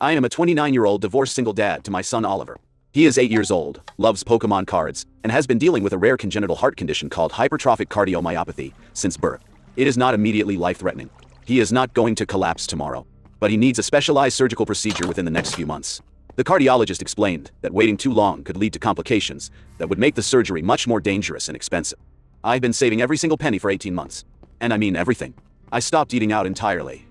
I am a 29-year-old divorced single dad to my son Oliver. He is 8 years old, loves Pokemon cards, and has been dealing with a rare congenital heart condition called hypertrophic cardiomyopathy since birth. It is not immediately life-threatening. He is not going to collapse tomorrow, but he needs a specialized surgical procedure within the next few months. The cardiologist explained that waiting too long could lead to complications that would make the surgery much more dangerous and expensive. I've been saving every single penny for 18 months. And I mean everything. I stopped eating out entirely.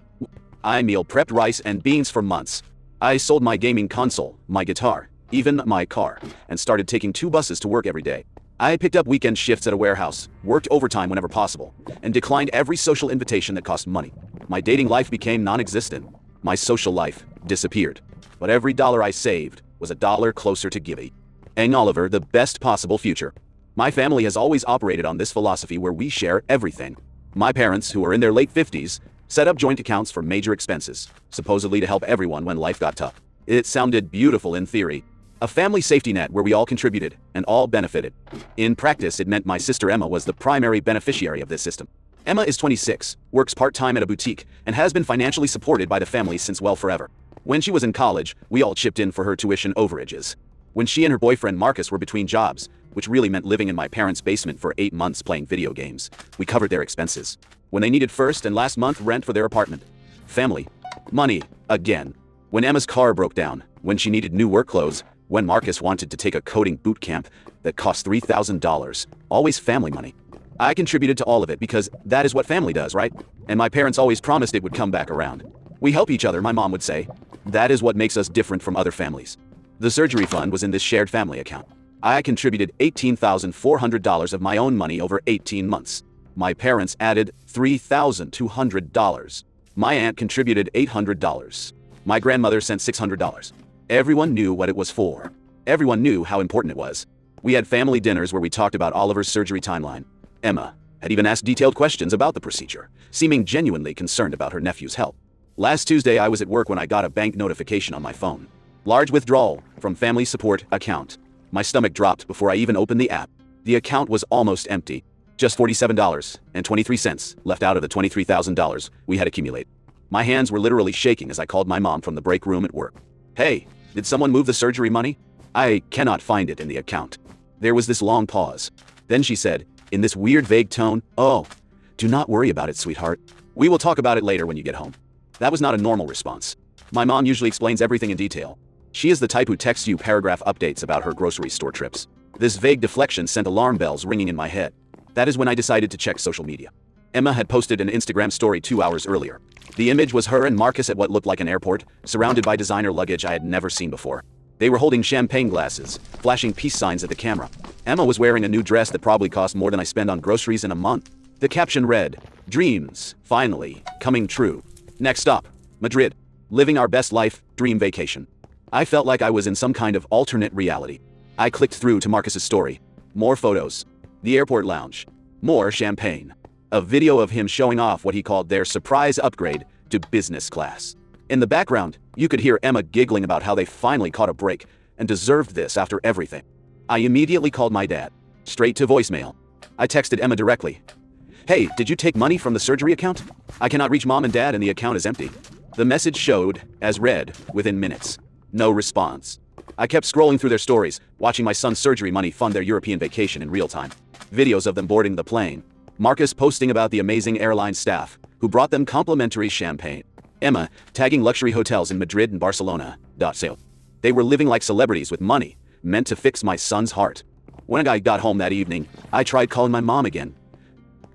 I meal prepped rice and beans for months. I sold my gaming console, my guitar, even my car, and started taking 2 buses to work every day. I picked up weekend shifts at a warehouse, worked overtime whenever possible, and declined every social invitation that cost money. My dating life became non-existent. My social life disappeared. But every dollar I saved was a dollar closer to giving Oliver the best possible future. My family has always operated on this philosophy where we share everything. My parents, who are in their late 50s, set up joint accounts for major expenses, supposedly to help everyone when life got tough. It sounded beautiful in theory. A family safety net where we all contributed and all benefited. In practice, it meant my sister Emma was the primary beneficiary of this system. Emma is 26, works part-time at a boutique, and has been financially supported by the family since well forever. When she was in college, we all chipped in for her tuition overages. When she and her boyfriend Marcus were between jobs, which really meant living in my parents' basement for 8 months playing video games, we covered their expenses. When they needed first and last month rent for their apartment. Family. Money. Again. When Emma's car broke down, when she needed new work clothes, when Marcus wanted to take a coding boot camp that cost $3,000, always family money. I contributed to all of it because that is what family does, right? And my parents always promised it would come back around. We help each other, my mom would say. That is what makes us different from other families. The surgery fund was in this shared family account. I contributed $18,400 of my own money over 18 months. My parents added $3,200. My aunt contributed $800. My grandmother sent $600. Everyone knew what it was for. Everyone knew how important it was. We had family dinners where we talked about Oliver's surgery timeline. Emma had even asked detailed questions about the procedure, seeming genuinely concerned about her nephew's health. Last Tuesday, I was at work when I got a bank notification on my phone. Large withdrawal from family support account. My stomach dropped before I even opened the app. The account was almost empty. Just $47.23 left out of the $23,000 we had accumulated. My hands were literally shaking as I called my mom from the break room at work. Hey, did someone move the surgery money? I cannot find it in the account. There was this long pause. Then she said, in this weird vague tone, oh, do not worry about it, sweetheart. We will talk about it later when you get home. That was not a normal response. My mom usually explains everything in detail. She is the type who texts you paragraph updates about her grocery store trips. This vague deflection sent alarm bells ringing in my head. That is when I decided to check social media. Emma had posted an Instagram story 2 hours earlier. The image was her and Marcus at what looked like an airport, surrounded by designer luggage I had never seen before. They were holding champagne glasses, flashing peace signs at the camera. Emma was wearing a new dress that probably cost more than I spend on groceries in a month. The caption read, "Dreams, finally, coming true. Next stop, Madrid. Living our best life, dream vacation." I felt like I was in some kind of alternate reality. I clicked through to Marcus's story. More photos. The airport lounge. More champagne. A video of him showing off what he called their surprise upgrade to business class. In the background, you could hear Emma giggling about how they finally caught a break and deserved this after everything. I immediately called my dad. Straight to voicemail. I texted Emma directly. Hey, did you take money from the surgery account? I cannot reach mom and dad and the account is empty. The message showed as read within minutes. No response. I kept scrolling through their stories, watching my son's surgery money fund their European vacation in real time. Videos of them boarding the plane. Marcus posting about the amazing airline staff, who brought them complimentary champagne. Emma tagging luxury hotels in Madrid and Barcelona. Sale. They were living like celebrities with money, meant to fix my son's heart. When I got home that evening, I tried calling my mom again.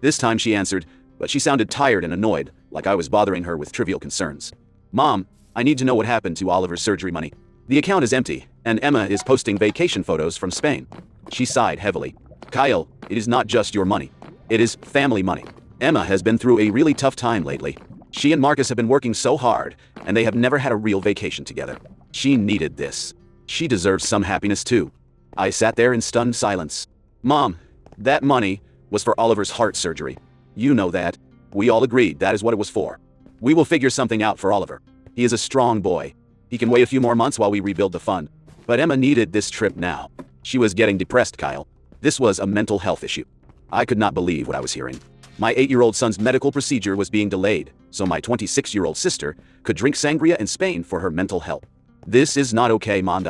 This time she answered, but she sounded tired and annoyed, like I was bothering her with trivial concerns. Mom, I need to know what happened to Oliver's surgery money. The account is empty, and Emma is posting vacation photos from Spain. She sighed heavily. Kyle, it is not just your money. It is family money. Emma has been through a really tough time lately. She and Marcus have been working so hard, and they have never had a real vacation together. She needed this. She deserves some happiness too. I sat there in stunned silence. Mom, that money was for Oliver's heart surgery. You know that. We all agreed that is what it was for. We will figure something out for Oliver. He is a strong boy. He can wait a few more months while we rebuild the fund. But Emma needed this trip now. She was getting depressed, Kyle. This was a mental health issue. I could not believe what I was hearing. My 8-year-old son's medical procedure was being delayed, so my 26-year-old sister could drink sangria in Spain for her mental health. This is not okay, Mom.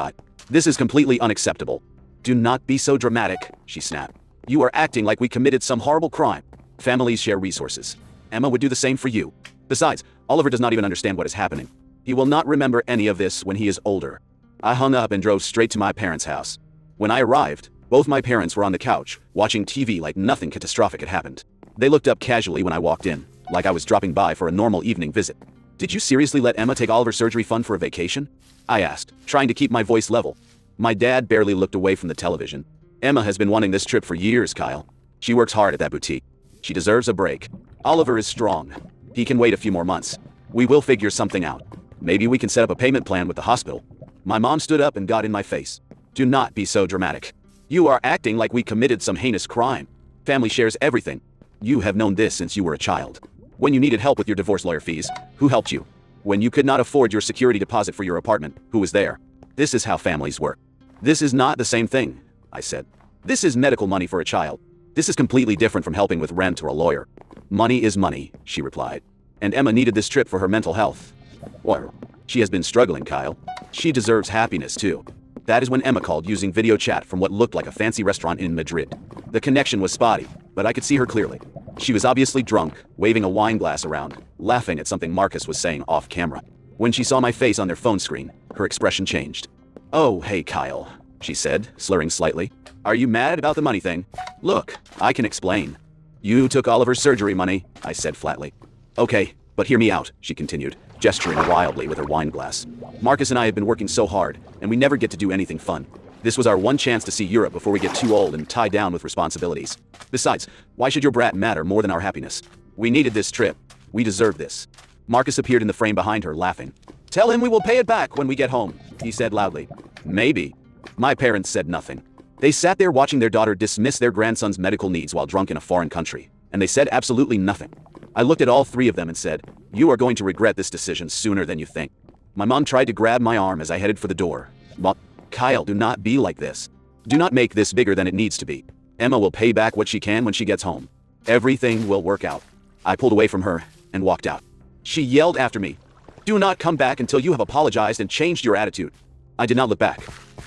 This is completely unacceptable. Do not be so dramatic, she snapped. You are acting like we committed some horrible crime. Families share resources. Emma would do the same for you. Besides, Oliver does not even understand what is happening. He will not remember any of this when he is older. I hung up and drove straight to my parents' house. When I arrived, both my parents were on the couch, watching TV like nothing catastrophic had happened. They looked up casually when I walked in, like I was dropping by for a normal evening visit. Did you seriously let Emma take Oliver's surgery fund for a vacation? I asked, trying to keep my voice level. My dad barely looked away from the television. Emma has been wanting this trip for years, Kyle. She works hard at that boutique. She deserves a break. Oliver is strong. He can wait a few more months. We will figure something out. Maybe we can set up a payment plan with the hospital. My mom stood up and got in my face. Do not be so dramatic. You are acting like we committed some heinous crime. Family shares everything. You have known this since you were a child. When you needed help with your divorce lawyer fees, who helped you? When you could not afford your security deposit for your apartment, who was there? This is how families work. This is not the same thing, I said. This is medical money for a child. This is completely different from helping with rent or a lawyer. Money is money, she replied. And Emma needed this trip for her mental health. Well, she has been struggling, Kyle. She deserves happiness too. That is when Emma called using video chat from what looked like a fancy restaurant in Madrid. The connection was spotty, but I could see her clearly. She was obviously drunk, waving a wine glass around, laughing at something Marcus was saying off camera. When she saw my face on their phone screen, her expression changed. Oh, hey, Kyle, she said, slurring slightly. Are you mad about the money thing? Look, I can explain. You took Oliver's surgery money, I said flatly. Okay, but hear me out, she continued, gesturing wildly with her wine glass. Marcus and I have been working so hard, and we never get to do anything fun. This was our one chance to see Europe before we get too old and tied down with responsibilities. Besides, why should your brat matter more than our happiness? We needed this trip. We deserve this. Marcus appeared in the frame behind her, laughing. Tell him we will pay it back when we get home, he said loudly. Maybe. My parents said nothing. They sat there watching their daughter dismiss their grandson's medical needs while drunk in a foreign country, and they said absolutely nothing. I looked at all three of them and said, you are going to regret this decision sooner than you think. My mom tried to grab my arm as I headed for the door. Mom, Kyle, do not be like this. Do not make this bigger than it needs to be. Emma will pay back what she can when she gets home. Everything will work out. I pulled away from her and walked out. She yelled after me, do not come back until you have apologized and changed your attitude. I did not look back.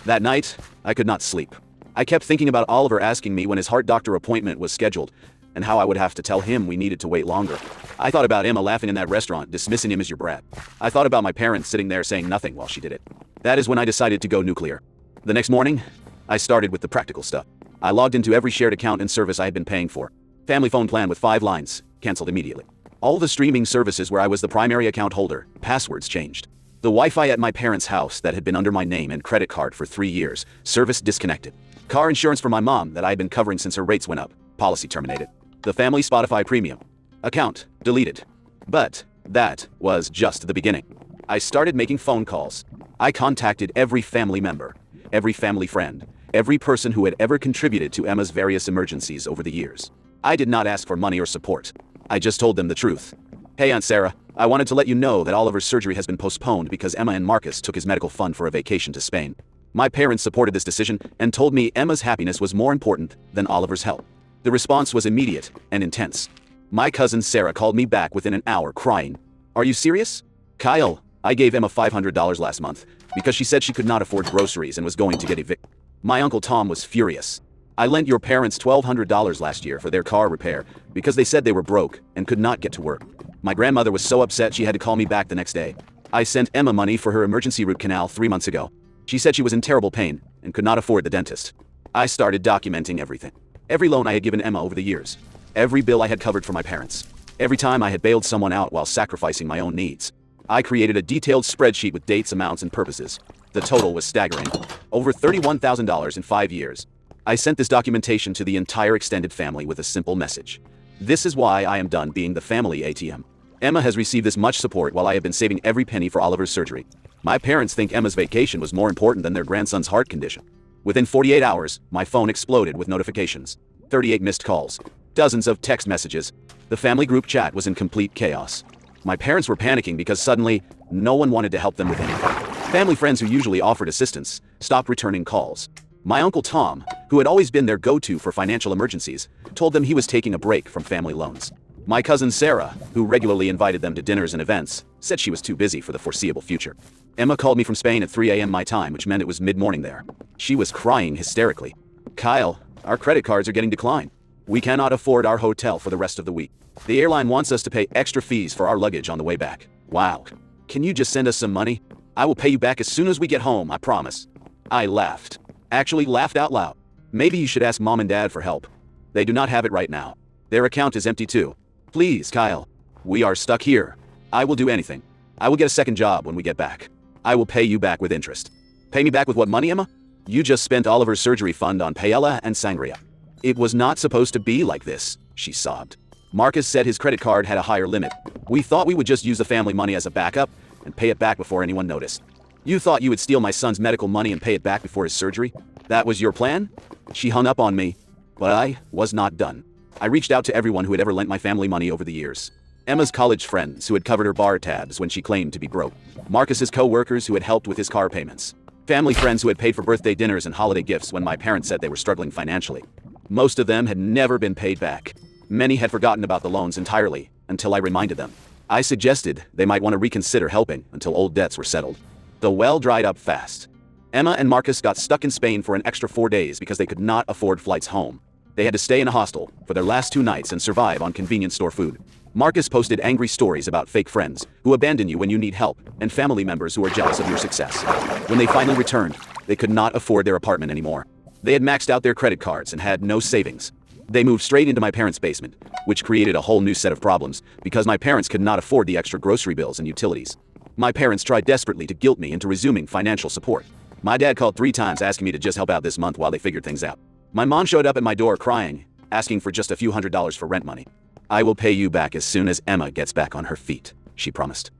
That night, I could not sleep. I kept thinking about Oliver asking me when his heart doctor appointment was scheduled, and how I would have to tell him we needed to wait longer. I thought about Emma laughing in that restaurant, dismissing him as your brat. I thought about my parents sitting there saying nothing while she did it. That is when I decided to go nuclear. The next morning, I started with the practical stuff. I logged into every shared account and service I had been paying for. Family phone plan with 5 lines, canceled immediately. All the streaming services where I was the primary account holder, passwords changed. The Wi-Fi at my parents' house that had been under my name and credit card for 3 years, service disconnected. Car insurance for my mom that I had been covering since her rates went up, policy terminated. The family Spotify premium account deleted. But that was just the beginning. I started making phone calls. I contacted every family member, every family friend, every person who had ever contributed to Emma's various emergencies over the years. I did not ask for money or support. I just told them the truth. Hey, Aunt Sarah, I wanted to let you know that Oliver's surgery has been postponed because Emma and Marcus took his medical fund for a vacation to Spain. My parents supported this decision and told me Emma's happiness was more important than Oliver's health. The response was immediate and intense. My cousin Sarah called me back within an hour crying. Are you serious? Kyle, I gave Emma $500 last month because she said she could not afford groceries and was going to get evicted. My Uncle Tom was furious. I lent your parents $1,200 last year for their car repair because they said they were broke and could not get to work. My grandmother was so upset she had to call me back the next day. I sent Emma money for her emergency root canal 3 months ago. She said she was in terrible pain and could not afford the dentist. I started documenting everything. Every loan I had given Emma over the years. Every bill I had covered for my parents. Every time I had bailed someone out while sacrificing my own needs. I created a detailed spreadsheet with dates, amounts, and purposes. The total was staggering. Over $31,000 in 5 years. I sent this documentation to the entire extended family with a simple message. This is why I am done being the family ATM. Emma has received this much support while I have been saving every penny for Oliver's surgery. My parents think Emma's vacation was more important than their grandson's heart condition. Within 48 hours, my phone exploded with notifications. 38 missed calls. Dozens of text messages. The family group chat was in complete chaos. My parents were panicking because suddenly, no one wanted to help them with anything. Family friends who usually offered assistance stopped returning calls. My Uncle Tom, who had always been their go-to for financial emergencies, told them he was taking a break from family loans. My cousin Sarah, who regularly invited them to dinners and events, said she was too busy for the foreseeable future. Emma called me from Spain at 3 a.m. my time, which meant it was mid-morning there. She was crying hysterically. Kyle, our credit cards are getting declined. We cannot afford our hotel for the rest of the week. The airline wants us to pay extra fees for our luggage on the way back. Wow. Can you just send us some money? I will pay you back as soon as we get home, I promise. I laughed. Actually laughed out loud. Maybe you should ask Mom and Dad for help. They do not have it right now. Their account is empty too. Please, Kyle. We are stuck here. I will do anything. I will get a second job when we get back. I will pay you back with interest. Pay me back with what money, Emma? You just spent Oliver's surgery fund on paella and sangria. It was not supposed to be like this, she sobbed. Marcus said his credit card had a higher limit. We thought we would just use the family money as a backup and pay it back before anyone noticed. You thought you would steal my son's medical money and pay it back before his surgery? That was your plan? She hung up on me, but I was not done. I reached out to everyone who had ever lent my family money over the years. Emma's college friends who had covered her bar tabs when she claimed to be broke. Marcus's co-workers who had helped with his car payments. Family friends who had paid for birthday dinners and holiday gifts when my parents said they were struggling financially. Most of them had never been paid back. Many had forgotten about the loans entirely, until I reminded them. I suggested they might want to reconsider helping until old debts were settled. The well dried up fast. Emma and Marcus got stuck in Spain for an extra 4 days because they could not afford flights home. They had to stay in a hostel for their last 2 nights and survive on convenience store food. Marcus posted angry stories about fake friends who abandon you when you need help and family members who are jealous of your success. When they finally returned, they could not afford their apartment anymore. They had maxed out their credit cards and had no savings. They moved straight into my parents' basement, which created a whole new set of problems because my parents could not afford the extra grocery bills and utilities. My parents tried desperately to guilt me into resuming financial support. My dad called 3 times asking me to just help out this month while they figured things out. My mom showed up at my door crying, asking for just a few $100s for rent money. I will pay you back as soon as Emma gets back on her feet, she promised.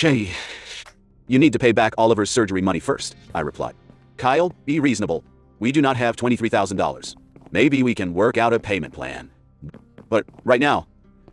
You need to pay back Oliver's surgery money first, I replied. Kyle, be reasonable. We do not have $23,000. Maybe we can work out a payment plan. But right now,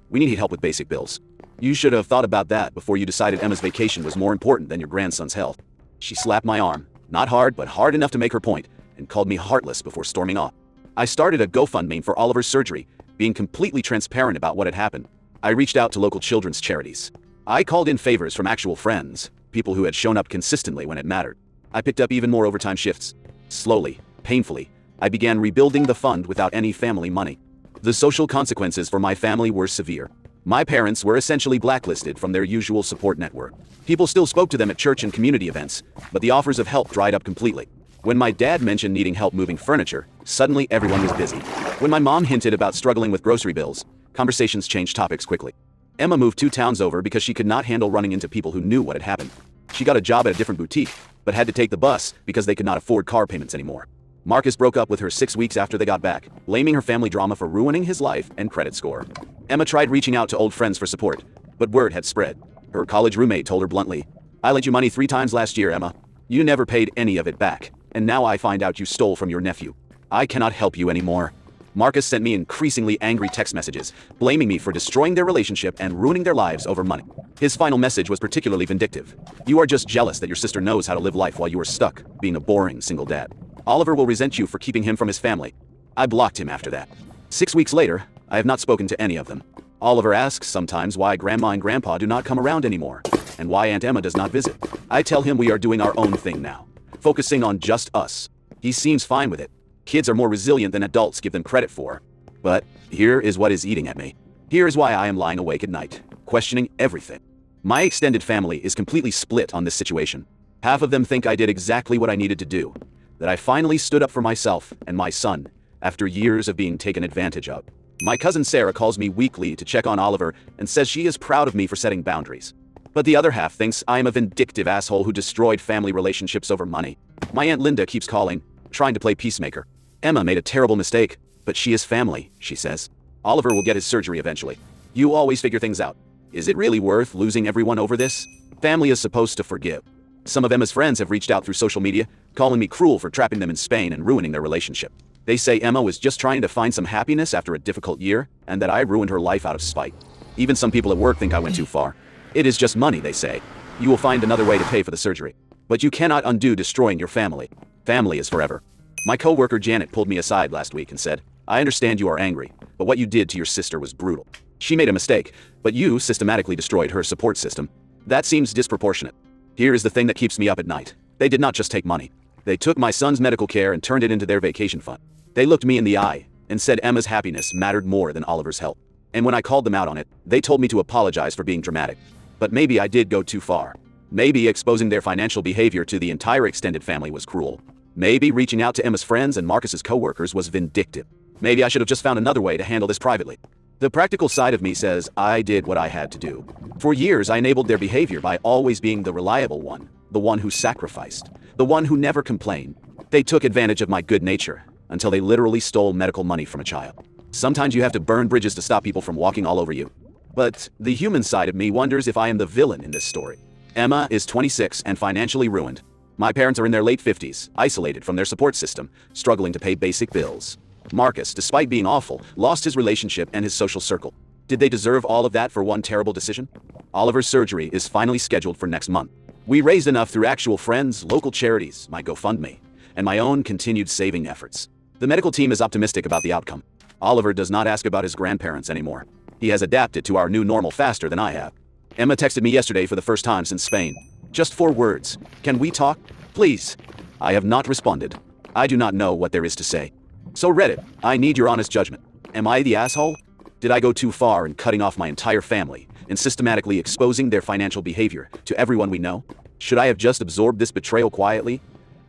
we need help with basic bills. You should have thought about that before you decided Emma's vacation was more important than your grandson's health. She slapped my arm, not hard but hard enough to make her point, and called me heartless before storming off. I started a GoFundMe for Oliver's surgery, being completely transparent about what had happened. I reached out to local children's charities. I called in favors from actual friends, people who had shown up consistently when it mattered. I picked up even more overtime shifts. Slowly, painfully, I began rebuilding the fund without any family money. The social consequences for my family were severe. My parents were essentially blacklisted from their usual support network. People still spoke to them at church and community events, but the offers of help dried up completely. When my dad mentioned needing help moving furniture, suddenly everyone was busy. When my mom hinted about struggling with grocery bills, conversations changed topics quickly. Emma moved 2 towns over because she could not handle running into people who knew what had happened. She got a job at a different boutique, but had to take the bus because they could not afford car payments anymore. Marcus broke up with her 6 weeks after they got back, blaming her family drama for ruining his life and credit score. Emma tried reaching out to old friends for support, but word had spread. Her college roommate told her bluntly, "I lent you money 3 times last year, Emma. You never paid any of it back, and now I find out you stole from your nephew. I cannot help you anymore." Marcus sent me increasingly angry text messages, blaming me for destroying their relationship and ruining their lives over money. His final message was particularly vindictive. "You are just jealous that your sister knows how to live life while you are stuck, being a boring single dad. Oliver will resent you for keeping him from his family." I blocked him after that. 6 weeks later, I have not spoken to any of them. Oliver asks sometimes why Grandma and Grandpa do not come around anymore, and why Aunt Emma does not visit. I tell him we are doing our own thing now, focusing on just us. He seems fine with it. Kids are more resilient than adults give them credit for. But here is what is eating at me. Here is why I am lying awake at night, questioning everything. My extended family is completely split on this situation. Half of them think I did exactly what I needed to do, that I finally stood up for myself and my son, after years of being taken advantage of. My cousin Sarah calls me weekly to check on Oliver and says she is proud of me for setting boundaries. But the other half thinks I am a vindictive asshole who destroyed family relationships over money. My Aunt Linda keeps calling, trying to play peacemaker. Emma made a terrible mistake, but she is family, she says. Oliver will get his surgery eventually. You always figure things out. Is it really worth losing everyone over this? Family is supposed to forgive. Some of Emma's friends have reached out through social media, calling me cruel for trapping them in Spain and ruining their relationship. They say Emma was just trying to find some happiness after a difficult year, and that I ruined her life out of spite. Even some people at work think I went too far. It is just money, they say. You will find another way to pay for the surgery. But you cannot undo destroying your family. Family is forever. My coworker Janet pulled me aside last week and said, "I understand you are angry, But what you did to your sister was brutal. She made a mistake, but you systematically destroyed her support system. That seems disproportionate. Here is the thing that keeps me up at night. They did not just take money. They took my son's medical care and turned it into their vacation fund. They looked me in the eye and said Emma's happiness mattered more than Oliver's health. And when I called them out on it, they told me to apologize for being dramatic. But maybe I did go too far. Maybe exposing their financial behavior to the entire extended family was cruel. Maybe reaching out to Emma's friends and Marcus's coworkers was vindictive. Maybe I should have just found another way to handle this privately. The practical side of me says I did what I had to do. For years, I enabled their behavior by always being the reliable one, the one who sacrificed, the one who never complained. They took advantage of my good nature until they literally stole medical money from a child. Sometimes you have to burn bridges to stop people from walking all over you. But the human side of me wonders if I am the villain in this story. Emma is 26 and financially ruined. My parents are in their late 50s, isolated from their support system, struggling to pay basic bills. Marcus, despite being awful, lost his relationship and his social circle. Did they deserve all of that for one terrible decision? Oliver's surgery is finally scheduled for next month. We raised enough through actual friends, local charities, my GoFundMe, and my own continued saving efforts. The medical team is optimistic about the outcome. Oliver does not ask about his grandparents anymore. He has adapted to our new normal faster than I have. Emma texted me yesterday for the first time since Spain. Just 4 words. Can we talk? Please. I have not responded. I do not know what there is to say. So Reddit, I need your honest judgment. Am I the asshole? Did I go too far in cutting off my entire family and systematically exposing their financial behavior to everyone we know? Should I have just absorbed this betrayal quietly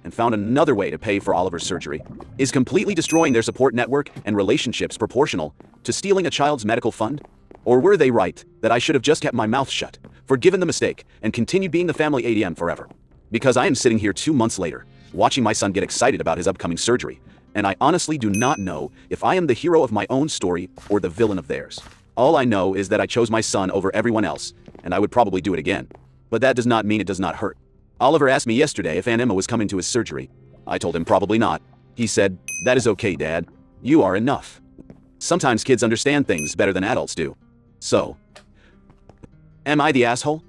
and found another way to pay for Oliver's surgery? Is completely destroying their support network and relationships proportional to stealing a child's medical fund? Or were they right that I should have just kept my mouth shut, forgiven the mistake, and continued being the family ADM forever? Because I am sitting here 2 months later, watching my son get excited about his upcoming surgery, and I honestly do not know if I am the hero of my own story or the villain of theirs. All I know is that I chose my son over everyone else, and I would probably do it again. But that does not mean it does not hurt. Oliver asked me yesterday if Aunt Emma was coming to his surgery. I told him probably not. He said, "That is okay, Dad. You are enough." Sometimes kids understand things better than adults do. So, am I the asshole?